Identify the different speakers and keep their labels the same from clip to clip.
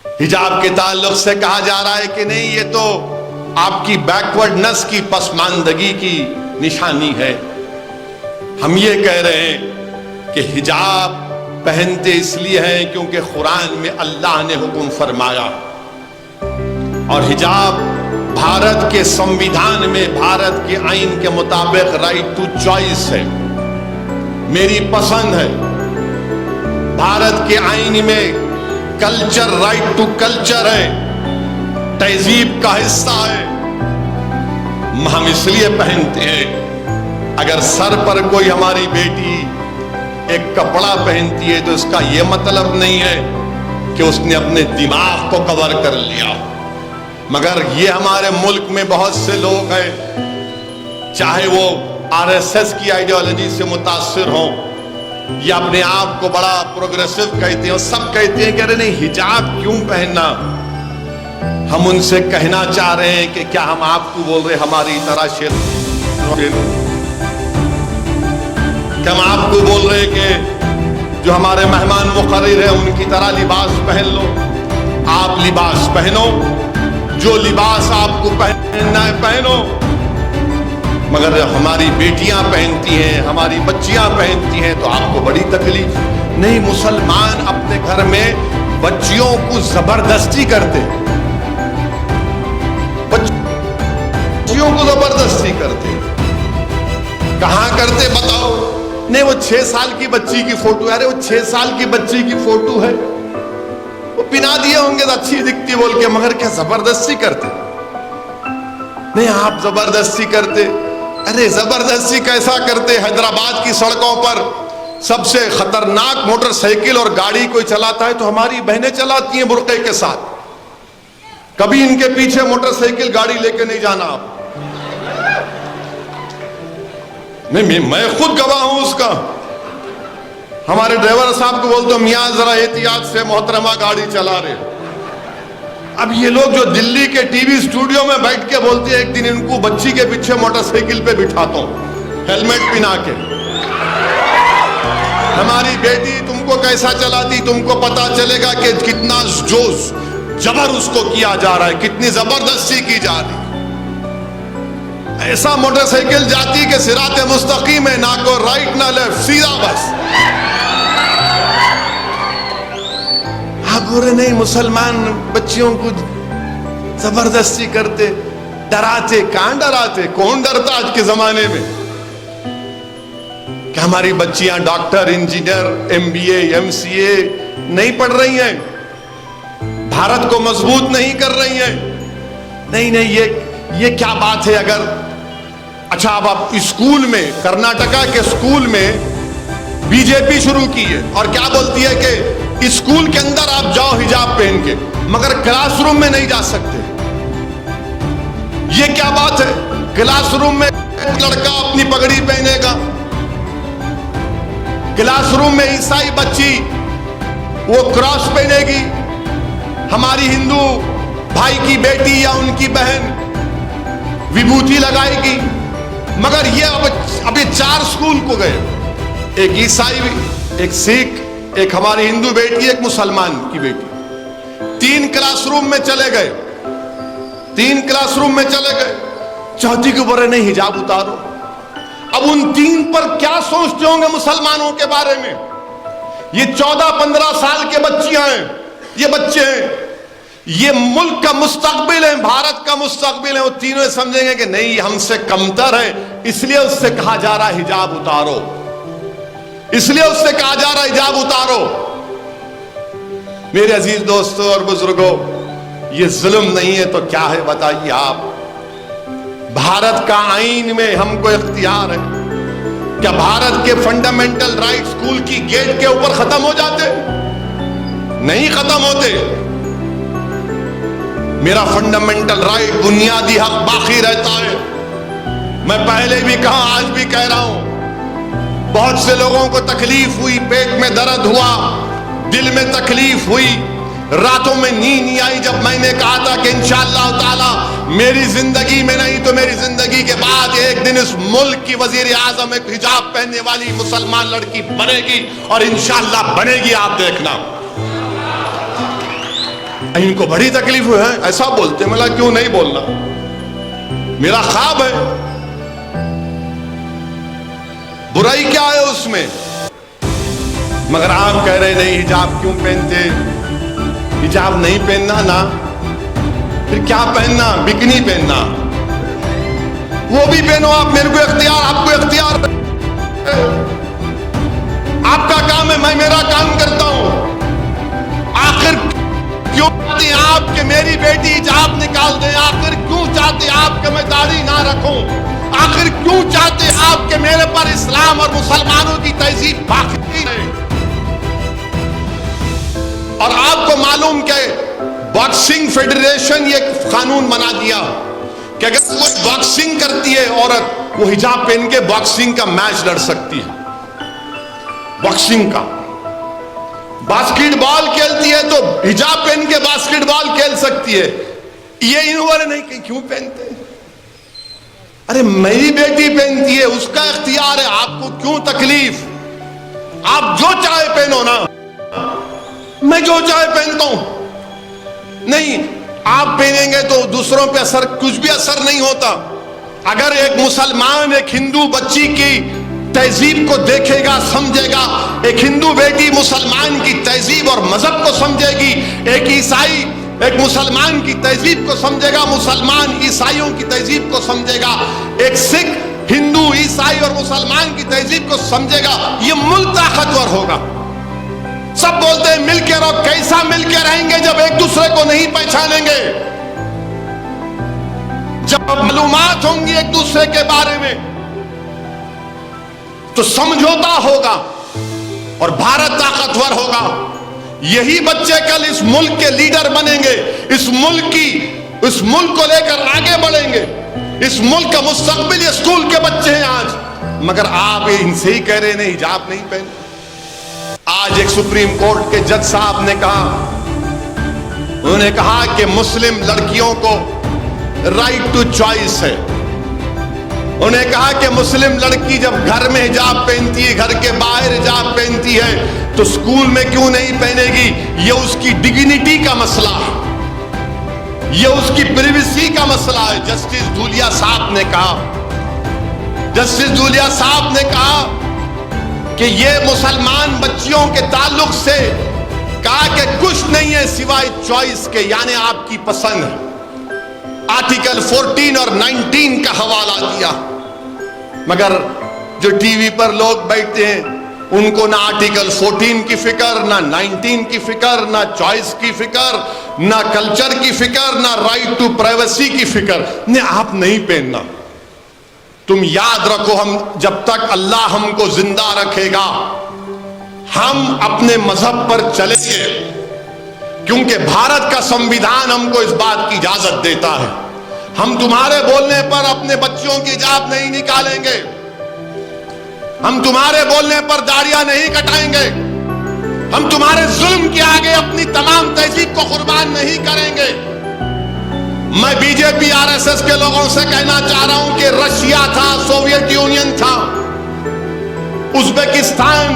Speaker 1: حجاب کے تعلق سے کہا جا رہا ہے کہ نہیں یہ تو آپ کی بیکورڈنس کی پسماندگی کی نشانی ہے. ہم یہ کہہ رہے ہیں کہ حجاب پہنتے اس لیے ہیں کیونکہ قرآن میں اللہ نے حکم فرمایا، اور حجاب بھارت کے سمویدھان میں بھارت کے آئین کے مطابق رائٹ ٹو چوائس ہے، میری پسند ہے. بھارت کے آئین میں کلچر رائٹ ٹو کلچر ہے، تہذیب کا حصہ ہے. ہم اس لیے پہنتے ہیں. اگر سر پر کوئی ہماری بیٹی ایک کپڑا پہنتی ہے تو اس کا یہ مطلب نہیں ہے کہ اس نے اپنے دماغ کو کور کر لیا. مگر یہ ہمارے ملک میں بہت سے لوگ ہیں، چاہے وہ RSS کی آئیڈیالوجی سے متاثر ہوں یا اپنے آپ کو بڑا پروگریسو کہتے ہیں، سب کہتے ہیں کہ ارے نہیں حجاب کیوں پہننا. ہم ان سے کہنا چاہ رہے ہیں کہ کیا ہم آپ کو بول رہے ہماری طرح کہ ہم آپ کو بول رہے کہ جو ہمارے مہمان مقرر ہیں ان کی طرح لباس پہن لو. آپ لباس پہنو، جو لباس آپ کو پہننا ہے پہنو. مگر ہماری بیٹیاں پہنتی ہیں، ہماری بچیاں پہنتی ہیں تو آپ کو بڑی تکلیف. نہیں، مسلمان اپنے گھر میں بچیوں کو زبردستی کرتے، بچیوں کو زبردستی کرتے. کہاں کرتے بتاؤ؟ نہیں، وہ 6 سال کی بچی کی فوٹو ہے. ارے وہ 6 سال کی بچی کی فوٹو ہے، وہ پہنا دیے ہوں گے تو اچھی دکھتی بول کے، مگر کیا زبردستی کرتے؟ نہیں، آپ زبردستی کرتے. ارے زبردستی کیسا کرتے؟ حیدرآباد کی سڑکوں پر سب سے خطرناک موٹر سائیکل اور گاڑی کوئی چلاتا ہے تو ہماری بہنیں چلاتی ہیں برقعے کے ساتھ. کبھی ان کے پیچھے موٹر سائیکل گاڑی لے کے نہیں جانا آپ. نہیں، میں خود گواہ ہوں اس کا. ہمارے ڈرائیور صاحب کو بولتے ہیں میاں ذرا احتیاط سے محترمہ گاڑی چلا رہے. اب یہ لوگ جو دلی کے ٹی وی اسٹوڈیو میں بیٹھ کے بولتے ہیں ایک دن ان کو بچی کے پیچھے موٹر سائیکل پہ بٹھاتا ہوں ہیلمٹ پہنا کے. ہماری بیٹی تم کو کیسا چلاتی، تم کو پتا چلے گا کہ کتنا جوش جبر اس کو کیا جا رہا ہے، کتنی زبردستی کی جا رہی. ایسا موٹر سائیکل جاتی کہ صراط مستقیم ہے، نہ کو رائٹ نہ لیفٹ، سیدھا بس. آپ بولے نہیں مسلمان بچیوں کو زبردستی کرتے، ڈراتے. کہاں ڈراتے؟ کون ڈرتا آج کے زمانے میں؟ کہ ہماری بچیاں ڈاکٹر، انجینئر، MBA MCA نہیں پڑھ رہی ہیں، بھارت کو مضبوط نہیں کر رہی ہیں. نہیں، یہ کیا بات ہے؟ اگر اچھا اب آپ اسکول میں، کرناٹکا کے اسکول میں BJP شروع کی ہے اور کیا بولتی ہے کہ اسکول کے اندر آپ جاؤ حجاب پہن کے، مگر کلاس روم میں نہیں جا سکتے. یہ کیا بات ہے؟ کلاس روم میں لڑکا اپنی پگڑی پہنے گا، کلاس روم میں عیسائی بچی وہ کراس پہنے گی، ہماری ہندو بھائی کی بیٹی یا ان کی بہن وبھوتی لگائے گی. مگر یہ اب یہ 4 اسکول کو گئے، ایک عیسائی، ایک سکھ، ایک ہماری ہندو بیٹی، ایک مسلمان کی بیٹی. 3 کلاس روم میں چلے گئے، 3 کلاس روم میں چلے گئے. چوتھی کے اوپر نہیں حجاب اتارو. اب ان 3 پر کیا سوچتے ہوں گے مسلمانوں کے بارے میں؟ یہ 14-15 سال کے بچیاں ہیں، یہ بچے ہیں، یہ ملک کا مستقبل ہے، بھارت کا مستقبل ہے. وہ تینوں سمجھیں گے کہ نہیں ہم سے کمتر ہے، اس لیے اس سے کہا جا رہا ہے حجاب اتارو، اس لیے اس سے کہا جا رہا ہے حجاب اتارو. میرے عزیز دوستوں اور بزرگوں، یہ ظلم نہیں ہے تو کیا ہے بتائیے آپ؟ بھارت کا آئین میں ہم کو اختیار ہے. کیا بھارت کے فنڈامنٹل رائٹ اسکول کی گیٹ کے اوپر ختم ہو جاتے؟ نہیں ختم ہوتے. میرا فنڈامنٹل رائٹ، بنیادی حق باقی رہتا ہے. میں پہلے بھی کہا، آج بھی کہہ رہا ہوں، بہت سے لوگوں کو تکلیف ہوئی، پیٹ میں درد ہوا، دل میں تکلیف ہوئی، راتوں میں نیند نہیں آئی جب میں نے کہا تھا کہ انشاءاللہ تعالی میری زندگی میں نہیں تو میری زندگی کے بعد ایک دن اس ملک کی وزیر اعظم ایک حجاب پہننے والی مسلمان لڑکی بنے گی، اور انشاءاللہ بنے گی. آپ دیکھنا ان کو بڑی تکلیف ہے ایسا بولتے ہیں. ملا کیوں نہیں بولنا, میرا خواب ہے. برائی کیا ہے اس میں؟ مگر آپ کہہ رہے نہیں حجاب کیوں پہنتے, حجاب نہیں پہننا نا, پھر کیا پہننا؟ بکنی پہننا. وہ بھی پہنو آپ, میرے کو اختیار, آپ کو اختیار. آپ کا کام ہے, میں میرا کام کرتا ہوں. آخر کیوں چاہتے ہیں آپ کہ میری بیٹی حجاب نکال دیں؟ آخر کیوں چاہتے ہیں آپ کہ میں داڑھی نہ رکھوں؟ آخر کیوں چاہتے ہیں آپ کہ میرے پر اسلام اور مسلمانوں کی تہذیب باقی ہے؟ اور آپ کو معلوم کہ باکسنگ فیڈریشن یہ قانون بنا دیا کہ اگر کوئی باکسنگ کرتی ہے عورت, وہ حجاب پہن کے باکسنگ کا میچ لڑ سکتی ہے. باکسنگ کا, باسکٹ بال کھیلتی ہے تو حجاب پہن کے باسکٹ بال کھیل سکتی ہے. یہ انہوں نہیں کہ کیوں پہنتے؟ ارے میری بیٹی پہنتی ہے, اس کا اختیار ہے, آپ کو کیوں تکلیف؟ آپ جو چاہے پہنو نا, میں جو چاہے پہنتا ہوں. نہیں, آپ پہنیں گے تو دوسروں پہ اثر, کچھ بھی اثر نہیں ہوتا. اگر ایک مسلمان ایک ہندو بچی کی تہذیب کو دیکھے گا, سمجھے گا, ایک ہندو بیٹی مسلمان کی تہذیب اور مذہب کو سمجھے گی, ایک عیسائی ایک مسلمان کی تہذیب کو سمجھے گا, مسلمان عیسائیوں کی تہذیب کو سمجھے گا, ایک سکھ ہندو عیسائی اور مسلمان کی تہذیب کو سمجھے گا, یہ ملک طاقتور ہوگا. سب بولتے ہیں مل کے رہو, کیسا مل کے رہیں گے جب ایک دوسرے کو نہیں پہچانیں گے؟ جب معلومات ہوں گی ایک دوسرے کے بارے میں تو سمجھوتا ہوگا اور بھارت طاقتور ہوگا. یہی بچے کل اس ملک کے لیڈر بنیں گے, اس ملک کو لے کر آگے بڑھیں گے. اس ملک کا مستقبل یہ اسکول کے بچے ہیں آج. مگر آپ ان سے ہی کہہ رہے ہیں حجاب نہیں پہن. آج ایک سپریم کورٹ کے جج صاحب نے کہا, انہوں نے کہا کہ مسلم لڑکیوں کو رائٹ ٹو چوائس ہے. انہوں نے کہا کہ مسلم لڑکی جب گھر میں حجاب پہنتی ہے, گھر کے باہر حجاب پہنتی ہے, تو اسکول میں کیوں نہیں پہنے گی؟ یہ اس کی ڈگنیٹی کا مسئلہ ہے, یہ اس کی پریویسی کا مسئلہ ہے. جسٹس دھولیا صاحب نے کہا کہ یہ مسلمان بچیوں کے تعلق سے کہا کہ کچھ نہیں ہے سوائے چوائس کے, یعنی آپ کی پسند ہے. آرٹیکل 14 اور 19 کا حوالہ دیا. مگر جو ٹی وی پر لوگ بیٹھتے ہیں ان کو نہ آرٹیکل 14 کی فکر, نہ 19 کی فکر, نہ چوائس کی فکر, نہ کلچر کی فکر, نہ رائٹ ٹو پرائیویسی کی فکر. آپ نہیں پہننا. تم یاد رکھو, ہم جب تک اللہ ہم کو زندہ رکھے گا ہم اپنے مذہب پر چلیں گے, کیونکہ بھارت کا سمویدھان ہم کو اس بات کی اجازت دیتا ہے. ہم تمہارے بولنے پر اپنے بچوں کی حجاب نہیں نکالیں گے, ہم تمہارے بولنے پر داڑیاں نہیں کٹائیں گے, ہم تمہارے ظلم کے آگے اپنی تمام تہذیب کو قربان نہیں کریں گے. میں B J P R S S کے لوگوں سے کہنا چاہ رہا ہوں کہ رشیا تھا, سوویت یونین تھا, ازبکستان,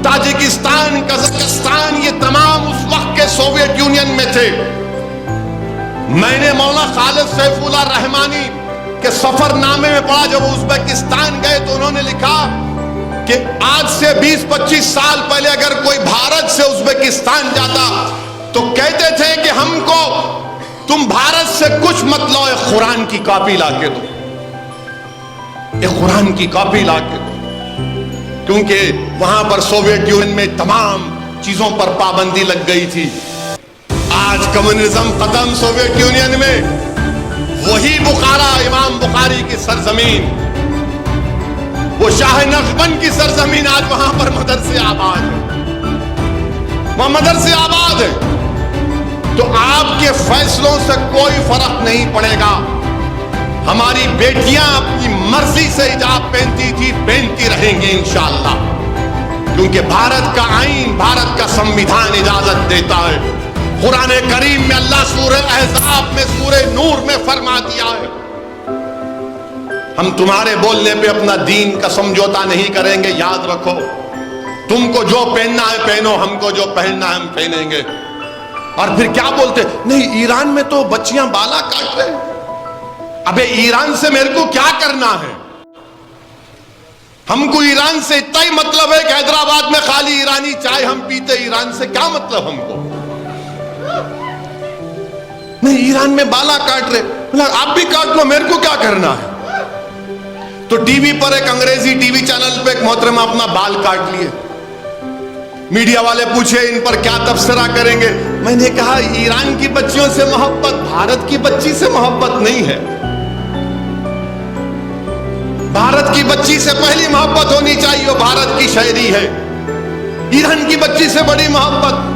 Speaker 1: تاجکستان, قزاقستان, یہ تمام اس وقت کے سوویت یونین میں تھے. میں نے مولانا خالد سیف اللہ رحمانی کے سفر نامے میں پڑھا, جب وہ ازبکستان گئے تو انہوں نے لکھا کہ آج سے 20-25 سال پہلے اگر کوئی بھارت سے ازبکستان جاتا تو کہتے تھے کہ ہم کو تم بھارت سے کچھ مت لو, ایک قرآن کی کاپی لا کے دو, ایک قرآن کی کاپی لا کے دو. کیونکہ وہاں پر سوویت یونین میں تمام چیزوں پر پابندی لگ گئی تھی. آج کمیونزم ختم سوویت یونین میں, وہی بخارا, امام بخاری کی سرزمین, وہ شاہ نقشبند کی سرزمین, آج وہاں پر مدرسے آباد ہے, وہاں مدرسے آباد ہے. تو آپ کے فیصلوں سے کوئی فرق نہیں پڑے گا. ہماری بیٹیاں اپنی مرضی سے حجاب پہنتی تھی, پہنتی رہیں گے انشاءاللہ, کیونکہ بھارت کا آئین, بھارت کا سمویدھان اجازت دیتا ہے. قرآن کریم میں اللہ سورہ احزاب میں, سورہ نور میں فرما دیا ہے. ہم تمہارے بولنے پہ اپنا دین کا سمجھوتا نہیں کریں گے. یاد رکھو, تم کو جو پہننا ہے پہنو, ہم کو جو پہننا ہے ہم پہنیں گے. اور پھر کیا بولتے, نہیں ایران میں تو بچیاں بالا کاٹ رہے. ابے ایران سے میرے کو کیا کرنا ہے؟ ہم کو ایران سے اتنا ہی مطلب ہے کہ حیدرآباد میں خالی ایرانی چائے ہم پیتے, ایران سے کیا مطلب ہم کو؟ نہیں ایران میں بالا کاٹ رہے, آپ بھی کاٹ لو, میرے کو کیا کرنا ہے؟ تو ٹی وی پر ایک انگریزی ٹی وی چینل پہ ایک محترمہ اپنا بال کاٹ لیے. میڈیا والے پوچھے ان پر کیا تبصرہ کریں گے. میں نے کہا ایران کی بچیوں سے محبت بھارت کی بچی سے محبت نہیں ہے. بھارت کی بچی سے پہلی محبت ہونی چاہیے, وہ بھارت کی شہری ہے. ایران کی بچی سے بڑی محبت,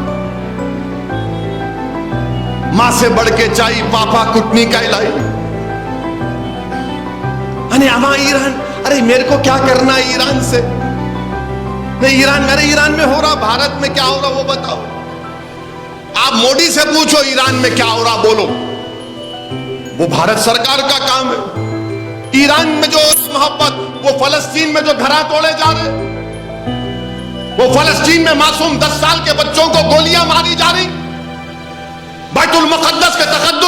Speaker 1: ماں سے بڑھ کے چاہیے پاپا کٹنی کا لائی. اما ایران, ارے میرے کو کیا کرنا ہے ایران سے؟ نہیں ایران, میرے ایران میں ہو رہا, بھارت میں کیا ہو رہا وہ بتاؤ. آپ مودی سے پوچھو ایران میں کیا ہو رہا, بولو. وہ بھارت سرکار کا کام ہے. ایران میں جو محبت, وہ فلسطین میں جو گھراں توڑے جا رہے, وہ فلسطین میں معصوم 10 سال کے بچوں کو گولیاں ماری جا رہی, بیت المقدس کے تقدس